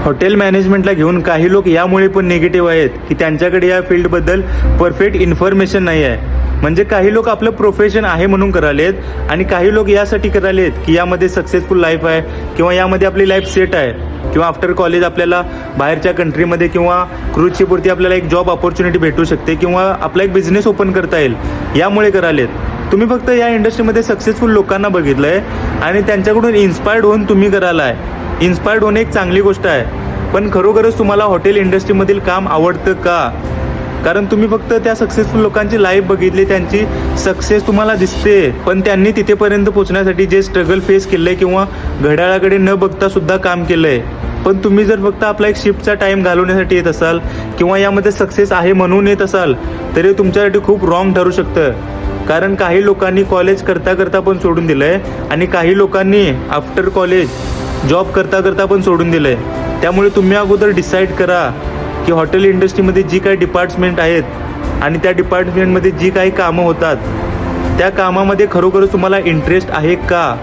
Hotel मॅनेजमेंटला घेऊन काही लोक यामुळे पण निगेटिव्ह आहेत की त्यांच्याकडे या फील्डबद्दल परफेक्ट इन्फॉर्मेशन नाही आहे. म्हणजे काही लोक आपलं प्रोफेशन आहे म्हणून करालेत आणि काही लोक यासाठी करालेत की यामध्ये सक्सेसफुल लाईफ आहे किंवा यामध्ये आपली लाईफ सेट आहे किंवा आफ्टर कॉलेज आपल्याला बाहेरच्या कंट्रीमध्ये किंवा क्रूज शिपवरती आपल्याला एक जॉब ऑपॉर्च्युनिटी भेटू शकते किंवा आपला एक बिझनेस ओपन करता येईल यामुळे करालेत. तुम्ही फक्त या इंडस्ट्रीमध्ये सक्सेसफुल लोकांना बघितलं आहे आणि त्यांच्याकडून इन्स्पायर्ड होऊन तुम्ही करायला आहे. इन्स्पायर्ड होणे एक चांगली गोष्ट आहे, पण खरोखरच तुम्हाला हॉटेल इंडस्ट्रीमधील काम आवडतं का? कारण तुम्ही फक्त त्या सक्सेसफुल लोकांची लाईफ बघितली, त्यांची सक्सेस तुम्हाला दिसते, पण त्यांनी तिथेपर्यंत पोहोचण्यासाठी जे स्ट्रगल फेस केलं आहे किंवा घड्याळाकडे न बघता सुद्धा काम केलं आहे. पण तुम्ही जर फक्त आपला एक शिफ्टचा टाईम घालवण्यासाठी येत असाल किंवा यामध्ये सक्सेस आहे म्हणून येत असाल तरी तुमच्यासाठी खूप रॉंग ठरू शकतं. कारण काही लोकांनी कॉलेज करता करता पण सोडून दिलं आहे आणि काही लोकांनी आफ्टर कॉलेज जॉब करता करता पण सोडून दिलं आहे. त्यामुळे तुम्ही अगोदर डिसाईड करा की हॉटेल इंडस्ट्रीमध्ये जी काही डिपार्टमेंट आहेत आणि त्या डिपार्टमेंटमध्ये जी काही कामं होतात त्या कामामध्ये खरोखरच तुम्हाला इंटरेस्ट आहे का?